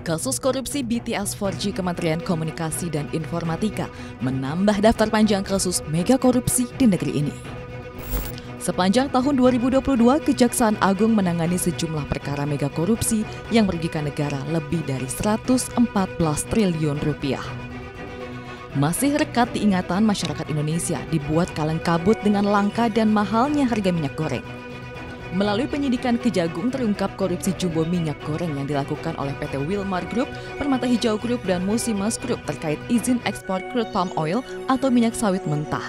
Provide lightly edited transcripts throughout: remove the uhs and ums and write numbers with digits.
Kasus korupsi BTS 4G Kementerian Komunikasi dan Informatika menambah daftar panjang kasus mega korupsi di negeri ini. Sepanjang tahun 2022, Kejaksaan Agung menangani sejumlah perkara mega korupsi yang merugikan negara lebih dari 114 triliun rupiah. Masih rekat diingatan masyarakat Indonesia dibuat kaleng kabut dengan langka dan mahalnya harga minyak goreng. Melalui penyidikan Kejagung terungkap korupsi jumbo minyak goreng yang dilakukan oleh PT Wilmar Group, Permata Hijau Group, dan Musimas Group terkait izin ekspor crude palm oil atau minyak sawit mentah.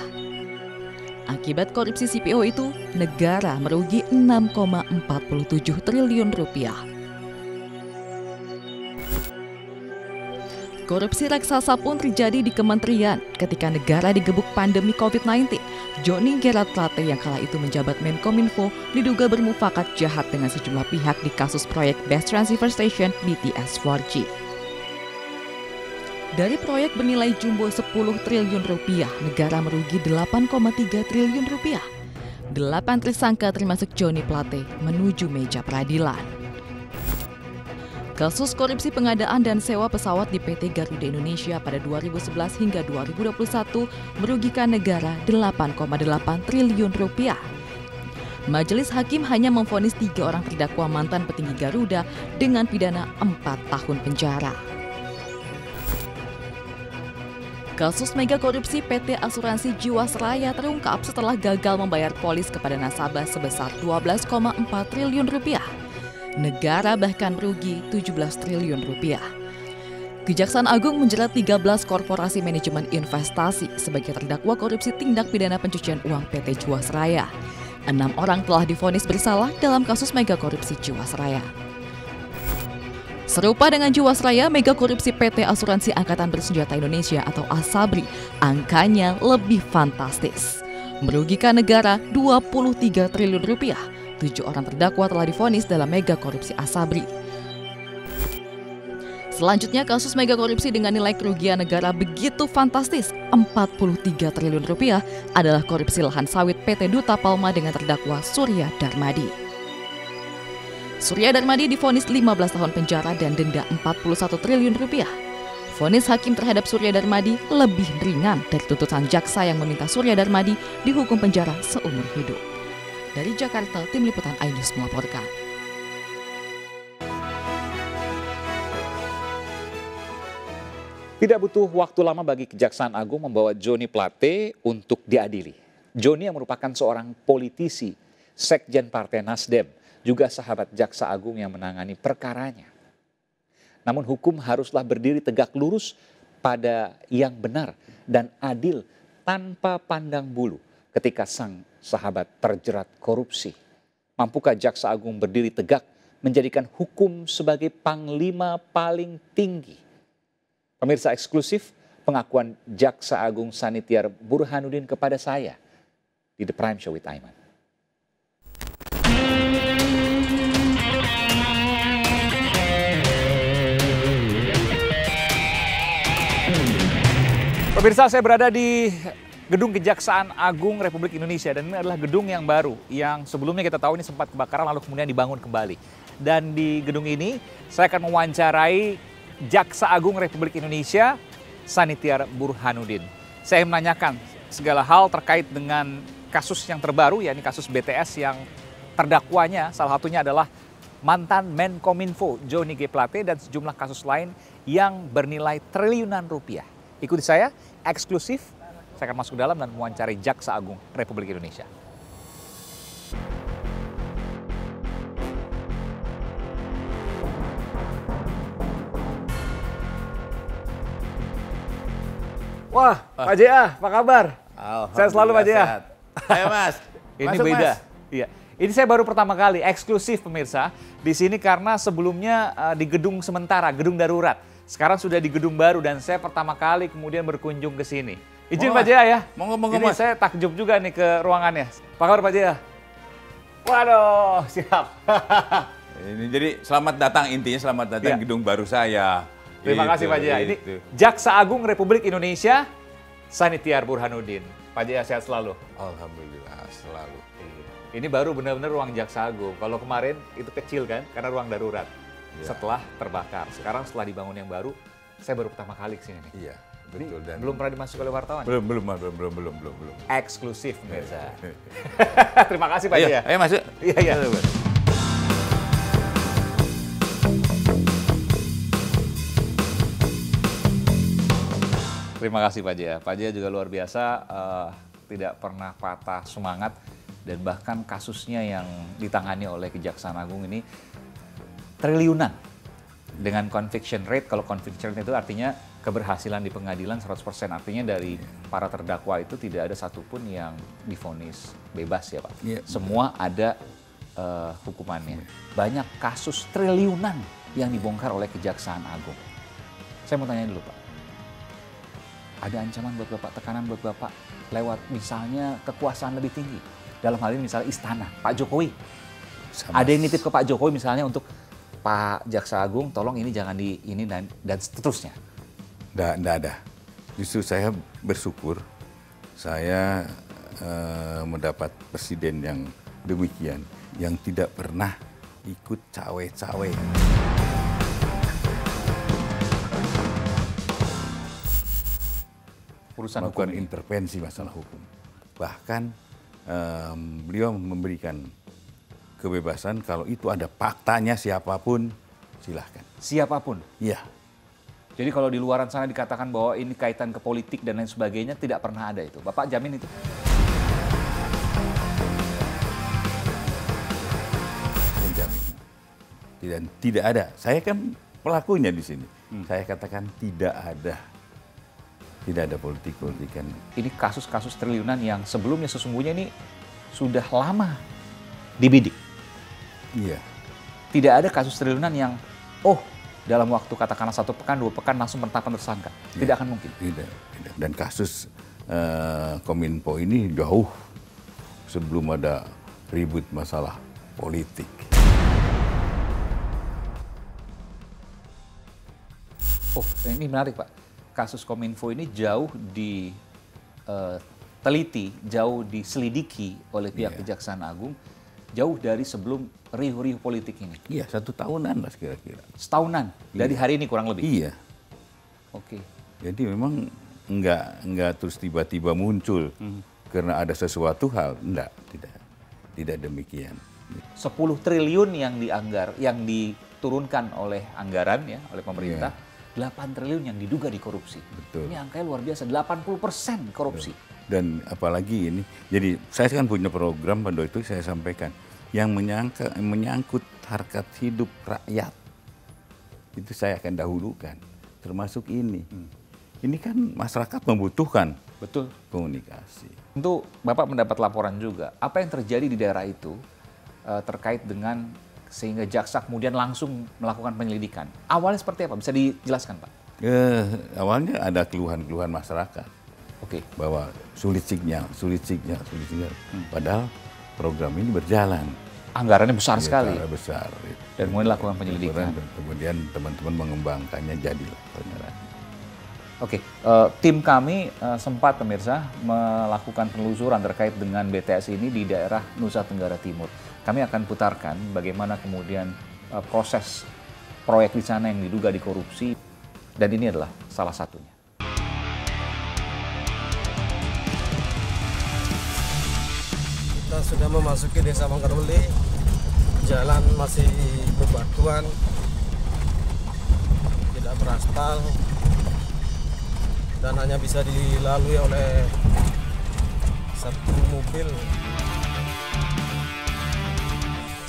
Akibat korupsi CPO itu, negara merugi 6,47 triliun rupiah. Korupsi raksasa pun terjadi di kementerian ketika negara digebuk pandemi COVID-19. Johnny Gerard Plate yang kala itu menjabat Menkominfo diduga bermufakat jahat dengan sejumlah pihak di kasus proyek Best Transceiver Station BTS 4G. Dari proyek bernilai jumbo 10 triliun rupiah, negara merugi 8,3 triliun rupiah. 8 tersangka termasuk Johnny Plate menuju meja peradilan. Kasus korupsi pengadaan dan sewa pesawat di PT Garuda Indonesia pada 2011 hingga 2021 merugikan negara 8,8 triliun rupiah. Majelis Hakim hanya memvonis 3 orang terdakwa mantan petinggi Garuda dengan pidana 4 tahun penjara. Kasus mega korupsi PT Asuransi Jiwasraya terungkap setelah gagal membayar polis kepada nasabah sebesar 12,4 triliun rupiah. Negara bahkan merugi 17 triliun rupiah. Kejaksaan Agung menjerat 13 korporasi manajemen investasi sebagai terdakwa korupsi tindak pidana pencucian uang PT Jiwasraya. 6 orang telah divonis bersalah dalam kasus mega korupsi Jiwasraya. Serupa dengan Jiwasraya, mega korupsi PT Asuransi Angkatan Bersenjata Indonesia atau ASABRI angkanya lebih fantastis. Merugikan negara 23 triliun rupiah. 7 orang terdakwa telah divonis dalam mega korupsi ASABRI. Selanjutnya, kasus mega korupsi dengan nilai kerugian negara begitu fantastis, 43 triliun rupiah, adalah korupsi lahan sawit PT Duta Palma dengan terdakwa Surya Darmadi. Surya Darmadi divonis 15 tahun penjara dan denda 41 triliun rupiah. Vonis hakim terhadap Surya Darmadi lebih ringan dari tuntutan jaksa yang meminta Surya Darmadi dihukum penjara seumur hidup. Dari Jakarta, Tim Liputan iNews melaporkan. Tidak butuh waktu lama bagi Kejaksaan Agung membawa Johnny Plate untuk diadili. Johnny yang merupakan seorang politisi, Sekjen Partai Nasdem, juga sahabat Jaksa Agung yang menangani perkaranya. Namun hukum haruslah berdiri tegak lurus pada yang benar dan adil tanpa pandang bulu ketika sang sahabat terjerat korupsi. Mampukah Jaksa Agung berdiri tegak menjadikan hukum sebagai panglima paling tinggi? Pemirsa eksklusif pengakuan Jaksa Agung Sanitiar Burhanuddin kepada saya di The Prime Show with Aiman. Pemirsa, saya berada di Gedung Kejaksaan Agung Republik Indonesia, dan ini adalah gedung yang baru yang sebelumnya kita tahu ini sempat kebakaran lalu kemudian dibangun kembali. Dan di gedung ini saya akan mewawancarai Jaksa Agung Republik Indonesia Sanitiar Burhanuddin. Saya menanyakan segala hal terkait dengan kasus yang terbaru, yakni kasus BTS yang terdakwanya salah satunya adalah mantan Menkominfo Johnny G. Plate dan sejumlah kasus lain yang bernilai triliunan rupiah. Ikuti saya eksklusif. Saya akan masuk ke dalam dan mewawancari Jaksa Agung Republik Indonesia. Wah, Pak JA, apa kabar? Sehat selalu Pak JA. Ayo Mas. Ini Masuk, beda. Mas. Iya. Ini saya baru pertama kali eksklusif pemirsa di sini karena sebelumnya di gedung sementara, gedung darurat. Sekarang sudah di gedung baru dan saya pertama kali kemudian berkunjung ke sini. Izin Pak Jaya ya. Monggo Ini Mas. saya takjub juga nih ke ruangannya. Apa kabar Pak Jaya? Waduh, siap. Ini jadi selamat datang, intinya selamat datang Iya. gedung baru saya. Terima Gitu, kasih Pak Jaya. Ini gitu. Jaksa Agung Republik Indonesia Sanitiar Burhanuddin. Pak Jaya sehat selalu. Alhamdulillah selalu. Ini baru benar-benar ruang Jaksa Agung. Kalau kemarin itu kecil kan karena ruang darurat. setelah terbakar. Sekarang setelah dibangun yang baru, saya baru pertama kali kesini nih. Iya, betul. Dan Belum pernah dimasuki oleh wartawan? belum. Eksklusif, pemirsa. Terima kasih Pak Haji ya. Ayo masuk. Iya. Terima kasih Pak Jaya. Pak Jaya juga luar biasa, tidak pernah patah semangat, dan bahkan kasusnya yang ditangani oleh Kejaksaan Agung ini triliunan dengan conviction rate. Kalau conviction rate itu artinya keberhasilan di pengadilan 100%, artinya dari para terdakwa itu tidak ada satupun yang divonis bebas ya Pak. Iya. Semua ada hukumannya. Banyak kasus triliunan yang dibongkar oleh Kejaksaan Agung. Saya mau tanya dulu Pak, ada ancaman buat Bapak, tekanan buat Bapak lewat misalnya kekuasaan lebih tinggi? Dalam hal ini misalnya istana, Pak Jokowi. Ada yang nitip ke Pak Jokowi misalnya untuk Pak Jaksa Agung, tolong ini jangan di ini dan seterusnya. Nggak ada. Justru saya bersyukur saya mendapat presiden yang demikian, yang tidak pernah ikut cawe-cawe. Urusan melakukan hukum ini. intervensi masalah hukum. Bahkan beliau memberikan kebebasan kalau itu ada faktanya siapapun silahkan. Siapapun. Iya. Jadi kalau di luaran sana dikatakan bahwa ini kaitan ke politik dan lain sebagainya, tidak pernah ada itu. Bapak jamin itu? Menjamin. Tidak ada. Saya kan pelakunya di sini. Saya katakan tidak ada. Tidak ada politik-politikan. Ini kasus-kasus triliunan yang sebelumnya sesungguhnya ini sudah lama dibidik. Iya. Tidak ada kasus triliunan yang, dalam waktu katakanlah 1 pekan, 2 pekan langsung penetapan tersangka. Tidak akan mungkin. Tidak. Dan kasus Kominfo ini jauh sebelum ada ribut masalah politik. Ini menarik Pak. Kasus Kominfo ini jauh diteliti, jauh diselidiki oleh pihak Kejaksaan Agung, jauh dari sebelum riuh-riuh politik ini. Iya, 1 tahunan lah kira-kira. Setahunan, dari hari ini kurang lebih? Iya. Oke. Jadi memang enggak terus tiba-tiba muncul karena ada sesuatu hal. Tidak demikian. 10 triliun yang diturunkan oleh anggaran ya, oleh pemerintah. 8 triliun yang diduga dikorupsi. Betul. Ini angkanya luar biasa, 80% korupsi. Dan apalagi ini, jadi saya kan punya program pada itu saya sampaikan, yang menyangkut harkat hidup rakyat, itu saya akan dahulukan, termasuk ini. Ini kan masyarakat membutuhkan Betul. komunikasi. Tentu Bapak mendapat laporan juga, apa yang terjadi di daerah itu terkait dengan sehingga jaksa kemudian langsung melakukan penyelidikan. Awalnya seperti apa? Bisa dijelaskan, Pak? Awalnya ada keluhan-keluhan masyarakat. Oke. Bahwa sulit sinyal. Padahal program ini berjalan. Anggarannya besar sekali. Besar. Dan kemudian lakukan penyelidikan. Kemudian teman-teman mengembangkannya jadilah penyerahan. Oke, tim kami sempat pemirsa melakukan penelusuran terkait dengan BTS ini di daerah Nusa Tenggara Timur. Kami akan putarkan bagaimana kemudian proses proyek di sana yang diduga dikorupsi, dan ini adalah salah satunya. Kita sudah memasuki Desa Mangkaruli, jalan masih bebatuan, tidak beraspal, dan hanya bisa dilalui oleh 1 mobil.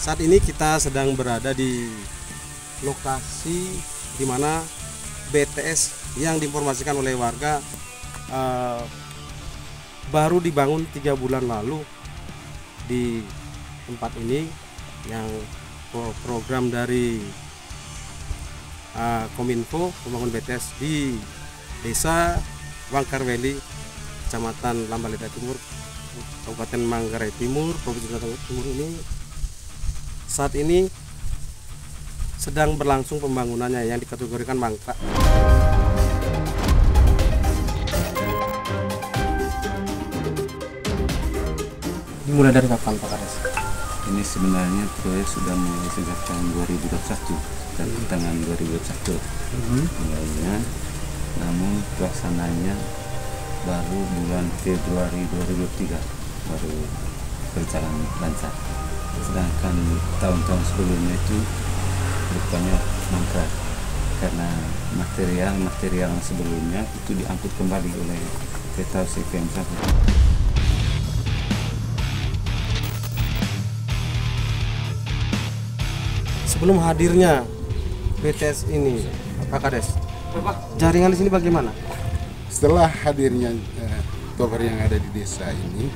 Saat ini kita sedang berada di lokasi di mana BTS yang diinformasikan oleh warga baru dibangun 3 bulan lalu di tempat ini, yang program dari Kominfo pembangun BTS di Desa Wangkarweli, Kecamatan Lambaleda Timur, Kabupaten Manggarai Timur, Provinsi Nusa Tenggara Timur ini saat ini sedang berlangsung pembangunannya yang dikategorikan mangkrak. Dimulai dari kapan Pak Kades? Ini sebenarnya proyek sudah mulai sejak tahun 2021, tangan 2021 mulainya, namun pelaksananya baru bulan Februari 2023 baru berjalan lancar. Sedangkan tahun-tahun sebelumnya itu rupanya mangkrak karena material sebelumnya itu diangkut kembali oleh kereta CPM 1. Sebelum hadirnya BTS ini, Pak Kades, jaringan di sini bagaimana? Setelah hadirnya tower yang ada di desa ini,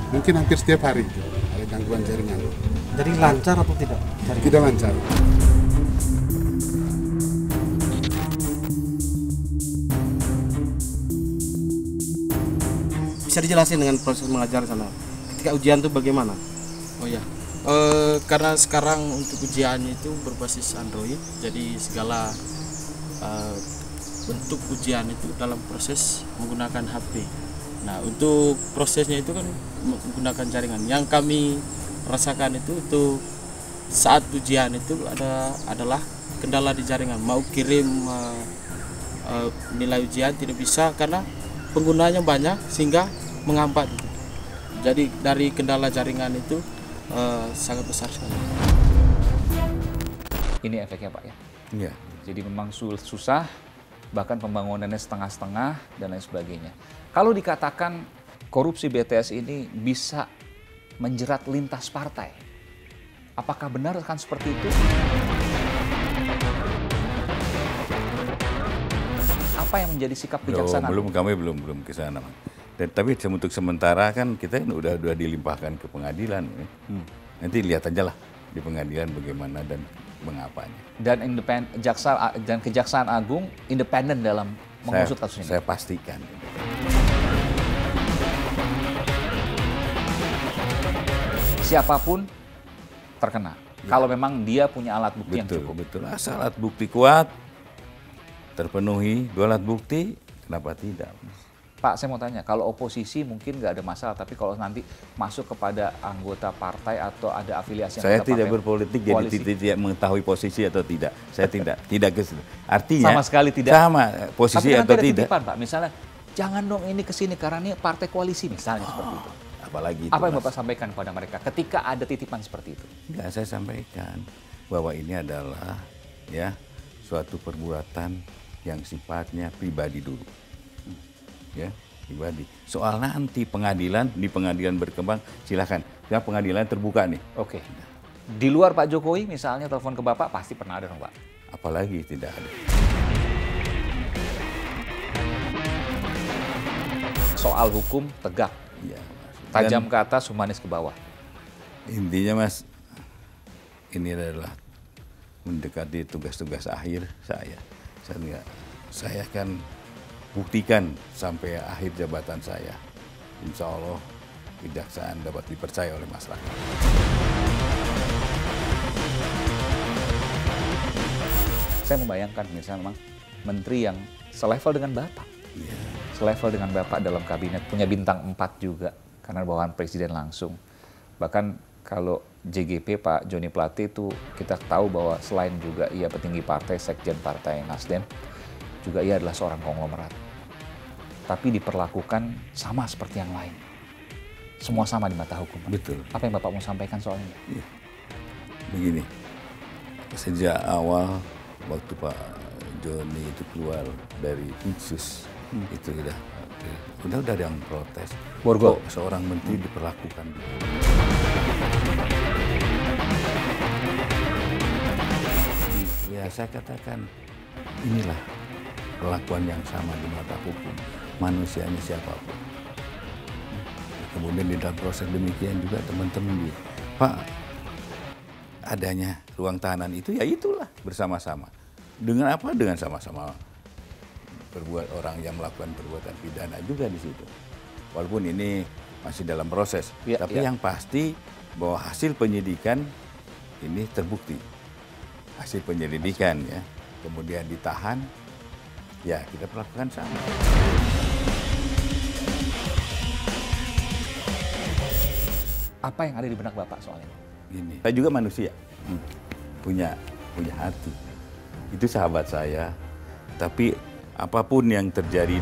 mungkin hampir setiap hari itu ada gangguan jaringan. Jadi lancar atau tidak? Jaringan? Tidak lancar. Bisa dijelasin dengan proses mengajar sana? Ketika ujian itu bagaimana? Oh ya, karena sekarang untuk ujiannya itu berbasis Android, jadi segala bentuk ujian itu dalam proses menggunakan HP. Nah, untuk prosesnya itu kan menggunakan jaringan. Yang kami rasakan itu untuk saat ujian itu adalah kendala di jaringan. Mau kirim nilai ujian tidak bisa karena penggunanya banyak sehingga menghambat. Jadi dari kendala jaringan itu sangat besar sekali. Ini efeknya Pak ya? Iya. Jadi memang susah, bahkan pembangunannya setengah-setengah dan lain sebagainya. Kalau dikatakan korupsi BTS ini bisa menjerat lintas partai, apakah benar kan seperti itu? Apa yang menjadi sikap kejaksaan? Kami belum ke sana. Tapi untuk sementara kan kita udah dilimpahkan ke pengadilan. Nanti lihat aja lah di pengadilan bagaimana dan mengapanya. Dan Kejaksaan Agung independen dalam mengusut kasus ini? Saya pastikan. Siapapun terkena. Ya. Kalau memang dia punya alat bukti yang cukup. Betul, asal alat bukti kuat, terpenuhi 2 alat bukti, kenapa tidak? Pak, saya mau tanya, kalau oposisi mungkin nggak ada masalah, tapi kalau nanti masuk kepada anggota partai atau ada afiliasi saya tidak berpolitik, koalisi. Jadi tidak mengetahui posisi atau tidak. Saya tidak ke situ. Artinya sama sekali tidak. Sama posisi tapi atau ada tidak. Titipan, Pak, misalnya jangan dong ini ke sini karena ini partai koalisi misalnya seperti itu. Apalagi itu, apa yang Bapak sampaikan kepada mereka ketika ada titipan seperti itu? Enggak, saya sampaikan bahwa ini adalah ya suatu perbuatan yang sifatnya pribadi dulu. Ya, pribadi. Soal nanti di pengadilan berkembang, silakan. Ya, pengadilan terbuka nih. Oke. Di luar Pak Jokowi misalnya telepon ke Bapak pasti pernah ada dong Pak? Apalagi tidak ada. Soal hukum tegak. Ya, tajam ke atas, humanis ke bawah. Intinya Mas, ini adalah mendekati tugas-tugas akhir saya. Saya akan buktikan sampai akhir jabatan saya. Insya Allah kejaksaan dapat dipercaya oleh masyarakat. Saya membayangkan misalnya memang menteri yang selevel dengan Bapak. Ya. Selevel dengan Bapak dalam kabinet, punya bintang 4 juga karena bawahan presiden langsung. Bahkan kalau JGP Pak Joni Plate itu kita tahu bahwa selain juga ia petinggi partai, sekjen partai Nasdem, juga ia adalah seorang konglomerat. Tapi diperlakukan sama seperti yang lain. Semua sama di mata hukum. Betul. Apa yang Bapak mau sampaikan soal ini? Ya. Begini, sejak awal waktu Pak Joni itu keluar dari Insus, itu udah ada yang protes. Borgol. Seorang menteri diperlakukan. Ya saya katakan inilah perlakuan yang sama di mata hukum, manusianya siapapun. Kemudian di dalam proses demikian juga teman-teman Pak, adanya ruang tahanan itu ya itulah bersama-sama. Dengan apa? Dengan sama-sama orang yang melakukan perbuatan pidana juga di situ. Walaupun ini masih dalam proses, tapi yang pasti bahwa hasil penyidikan ini terbukti. Hasil penyelidikan ya, kemudian ditahan, ya kita perlakukan sama. Apa yang ada di benak Bapak soal ini? Ini, saya juga manusia. punya hati. Itu sahabat saya. Tapi apapun yang terjadi